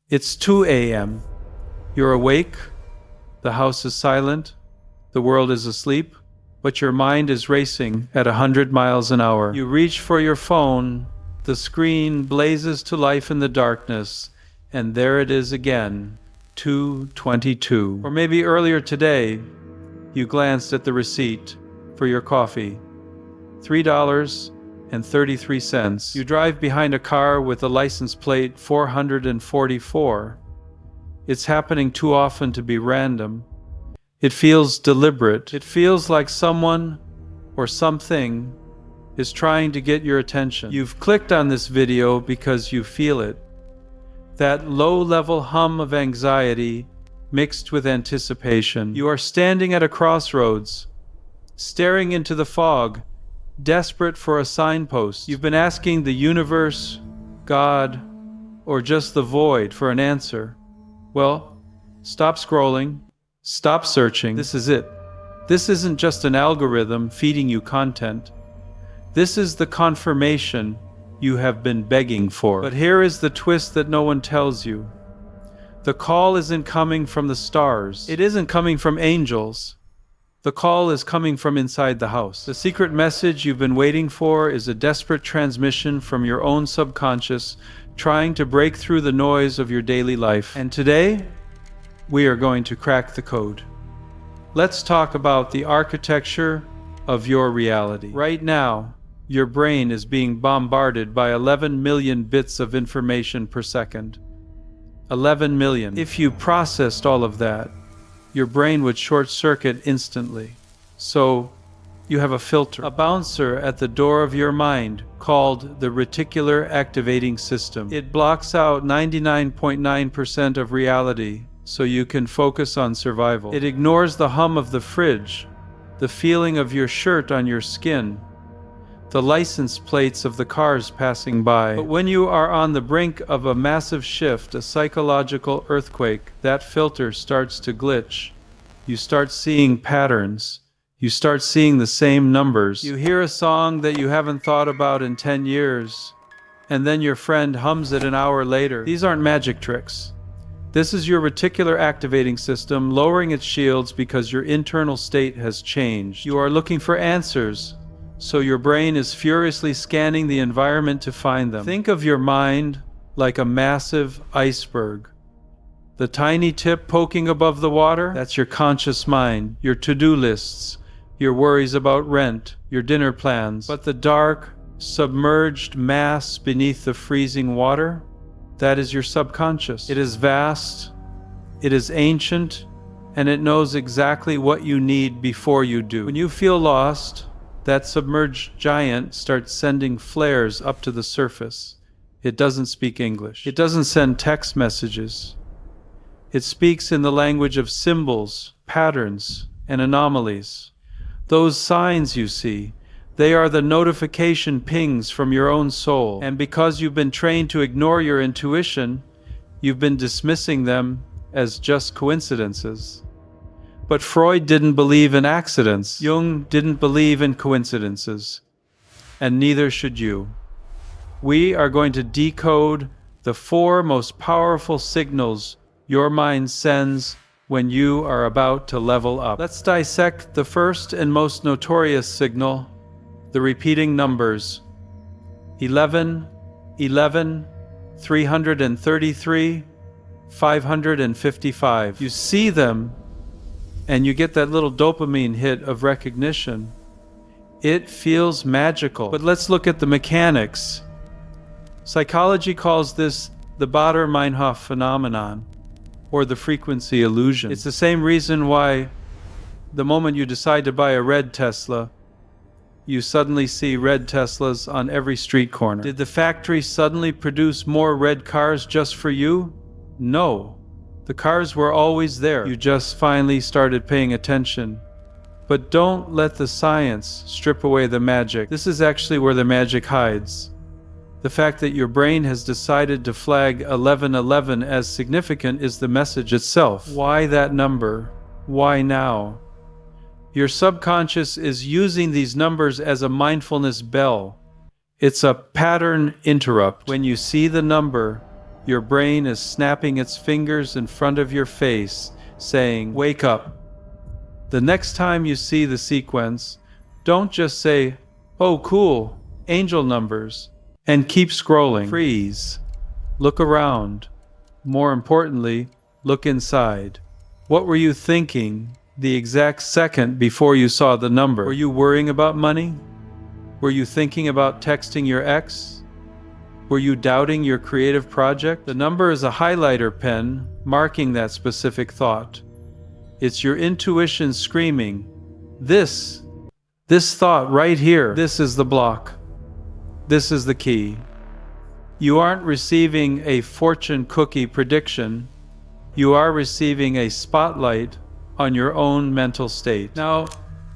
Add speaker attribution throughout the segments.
Speaker 1: It's 2 a.m. You're awake, the house is silent, the world is asleep, but your mind is racing at 100 miles an hour. You reach for your phone, the screen blazes to life in the darkness, and there it is again, 2:22. Or maybe earlier today, you glanced at the receipt for your coffee, $3.33. You drive behind a car with a license plate 444. It's happening too often to be random. It feels deliberate. It feels like someone or something is trying to get your attention. You've clicked on this video because you feel it. That low-level hum of anxiety mixed with anticipation. You are standing at a crossroads, staring into the fog, desperate for a signpost. You've been asking the universe, God, or just the void for an answer. Well, stop scrolling, stop searching. This is it. This isn't just an algorithm feeding you content. This is the confirmation you have been begging for. But here is the twist that no one tells you. The call isn't coming from the stars. It isn't coming from angels. The call is coming from inside the house. The secret message you've been waiting for is a desperate transmission from your own subconscious, trying to break through the noise of your daily life. And today, we are going to crack the code. Let's talk about the architecture of your reality. Right now, your brain is being bombarded by 11 million bits of information per second. 11 million. If you processed all of that, your brain would short-circuit instantly. So, you have a filter, a bouncer at the door of your mind called the reticular activating system. It blocks out 99.9% of reality so you can focus on survival. It ignores the hum of the fridge, the feeling of your shirt on your skin, the license plates of the cars passing by. But when you are on the brink of a massive shift, a psychological earthquake, that filter starts to glitch. You start seeing patterns. You start seeing the same numbers. You hear a song that you haven't thought about in 10 years, and then your friend hums it an hour later. These aren't magic tricks. This is your reticular activating system lowering its shields because your internal state has changed. You are looking for answers, so your brain is furiously scanning the environment to find them. Think of your mind like a massive iceberg. The tiny tip poking above the water, that's your conscious mind, your to-do lists, your worries about rent, your dinner plans. But the dark, submerged mass beneath the freezing water, that is your subconscious. It is vast, it is ancient, and it knows exactly what you need before you do. When you feel lost, that submerged giant starts sending flares up to the surface. It doesn't speak English. It doesn't send text messages. It speaks in the language of symbols, patterns, and anomalies. Those signs you see, they are the notification pings from your own soul. And because you've been trained to ignore your intuition, you've been dismissing them as just coincidences. But Freud didn't believe in accidents. Jung didn't believe in coincidences. And neither should you. We are going to decode the 4 most powerful signals your mind sends when you are about to level up. Let's dissect the first and most notorious signal, the repeating numbers. 11, 11, 333, 555. You see them, and you get that little dopamine hit of recognition. It feels magical. But let's look at the mechanics. Psychology calls this the Bader-Meinhof phenomenon, or the frequency illusion. It's the same reason why the moment you decide to buy a red Tesla, you suddenly see red Teslas on every street corner. Did the factory suddenly produce more red cars just for you? No. The cars were always there. You just finally started paying attention. But don't let the science strip away the magic. This is actually where the magic hides. The fact that your brain has decided to flag 1111 as significant is the message itself. Why that number? Why now? Your subconscious is using these numbers as a mindfulness bell. It's a pattern interrupt. When you see the number, Your brain is snapping its fingers in front of your face, saying, "Wake up." The next time you see the sequence, don't just say, "Oh, cool, angel numbers," and keep scrolling. Freeze. Look around. More importantly, look inside. What were you thinking the exact second before you saw the number? Were you worrying about money? Were you thinking about texting your ex? Were you doubting your creative project? The number is a highlighter pen marking that specific thought. It's your intuition screaming, This thought right here, this is the block. This is the key." You aren't receiving a fortune cookie prediction. You are receiving a spotlight on your own mental state. Now,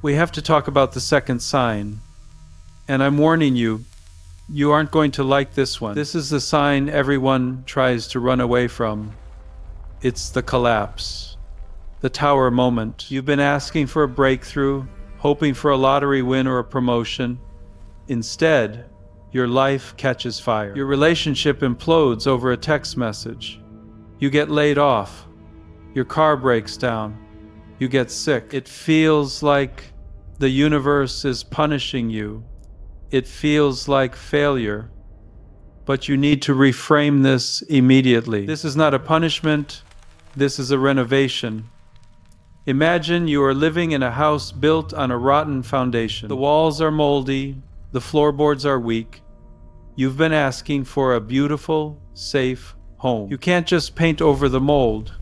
Speaker 1: we have to talk about the second sign. And I'm warning you, you aren't going to like this one. This is the sign everyone tries to run away from. It's the collapse. The tower moment. You've been asking for a breakthrough, hoping for a lottery win or a promotion. Instead, your life catches fire. Your relationship implodes over a text message. You get laid off. Your car breaks down. You get sick. It feels like the universe is punishing you. It feels like failure. But you need to reframe this immediately. This is not a punishment. This is a renovation. Imagine you are living in a house built on a rotten foundation. The walls are moldy. The floorboards are weak. You've been asking for a beautiful, safe home. You can't just paint over the mold.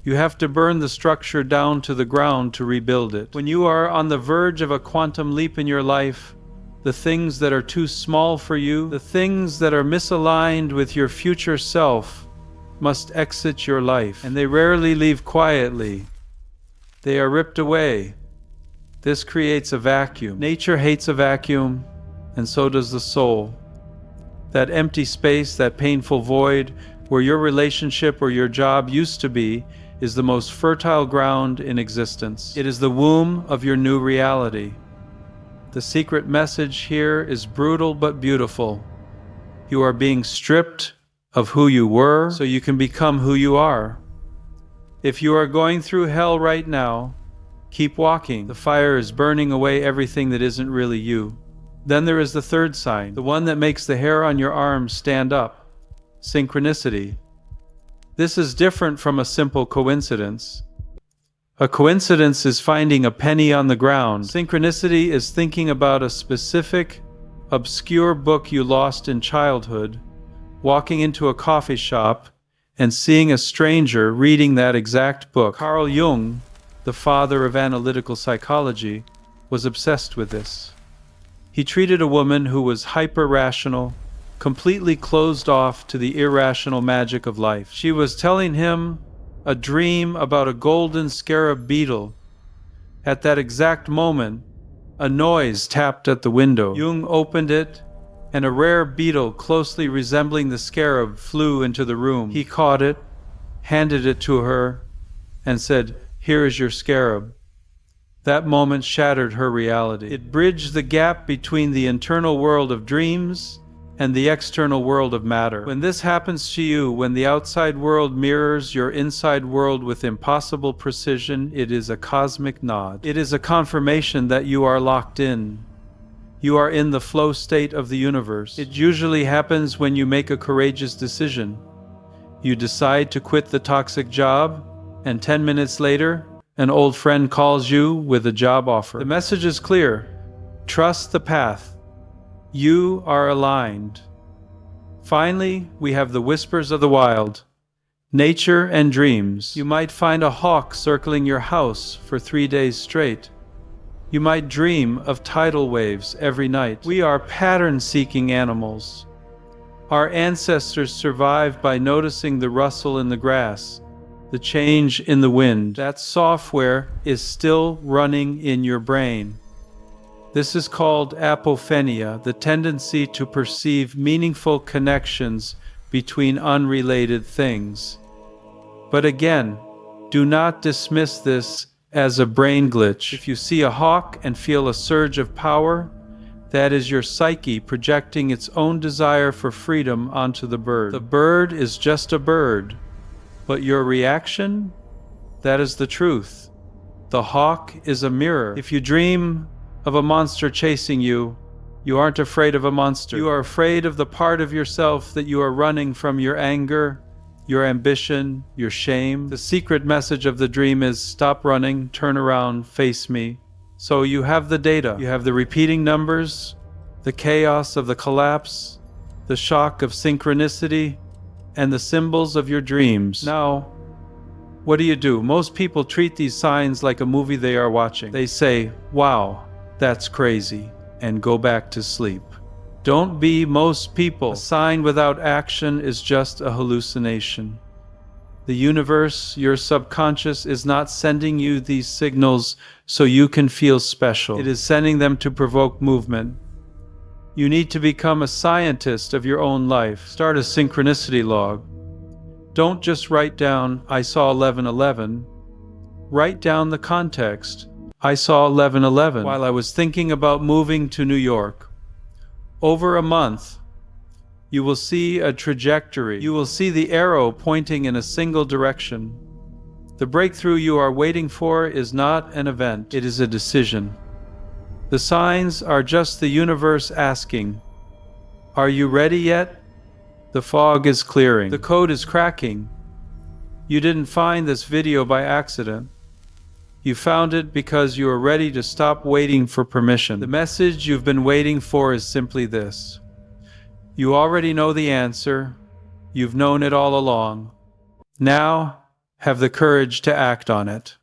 Speaker 1: You have to burn the structure down to the ground to rebuild it. When you are on the verge of a quantum leap in your life, the things that are too small for you, the things that are misaligned with your future self, must exit your life. And they rarely leave quietly. They are ripped away. This creates a vacuum. Nature hates a vacuum, and so does the soul. That empty space, that painful void, where your relationship or your job used to be, is the most fertile ground in existence. It is the womb of your new reality. The secret message here is brutal but beautiful. You are being stripped of who you were so you can become who you are. If you are going through hell right now, keep walking. The fire is burning away everything that isn't really you. Then there is the third sign, the one that makes the hair on your arms stand up. Synchronicity. This is different from a simple coincidence. A coincidence is finding a penny on the ground. Synchronicity is thinking about a specific, obscure book you lost in childhood, walking into a coffee shop, and seeing a stranger reading that exact book. Carl Jung, the father of analytical psychology, was obsessed with this. He treated a woman who was hyper-rational, completely closed off to the irrational magic of life. She was telling him a dream about a golden scarab beetle. At that exact moment, a noise tapped at the window. Jung opened it, and a rare beetle closely resembling the scarab flew into the room. He caught it, handed it to her, and said, "Here is your scarab." That moment shattered her reality. It bridged the gap between the internal world of dreams and the external world of matter. When this happens to you, when the outside world mirrors your inside world with impossible precision, it is a cosmic nod. It is a confirmation that you are locked in. You are in the flow state of the universe. It usually happens when you make a courageous decision. You decide to quit the toxic job, and 10 minutes later, an old friend calls you with a job offer. The message is clear. Trust the path. You are aligned. Finally, we have the whispers of the wild. Nature and dreams. You might find a hawk circling your house for 3 days straight. You might dream of tidal waves every night. We are pattern-seeking animals. Our ancestors survived by noticing the rustle in the grass, the change in the wind. That software is still running in your brain. This is called apophenia, the tendency to perceive meaningful connections between unrelated things. But again, do not dismiss this as a brain glitch. If you see a hawk and feel a surge of power, That is your psyche projecting its own desire for freedom onto the bird. The bird is just a bird, but your reaction? That is the truth. The hawk is a mirror. If you dream of a monster chasing you, you aren't afraid of a monster. You are afraid of the part of yourself that you are running from: your anger, your ambition, your shame. The secret message of the dream is: stop running, turn around, face me. So you have the data. You have the repeating numbers, the chaos of the collapse, the shock of synchronicity, and the symbols of your dreams. Now, what do? Most people treat these signs like a movie they are watching. They say, "Wow, that's crazy," and go back to sleep. Don't be most people. A sign without action is just a hallucination. The universe, your subconscious, is not sending you these signals so you can feel special. It is sending them to provoke movement. You need to become a scientist of your own life. Start a synchronicity log. Don't just write down, "I saw 11:11. Write down the context. I saw 11:11 while I was thinking about moving to New York. Over a month, you will see a trajectory. You will see the arrow pointing in a single direction. The breakthrough you are waiting for is not an event, it is a decision. The signs are just the universe asking, are you ready yet? The fog is clearing. The code is cracking. You didn't find this video by accident. You found it because you are ready to stop waiting for permission. The message you've been waiting for is simply this: you already know the answer. You've known it all along. Now, have the courage to act on it.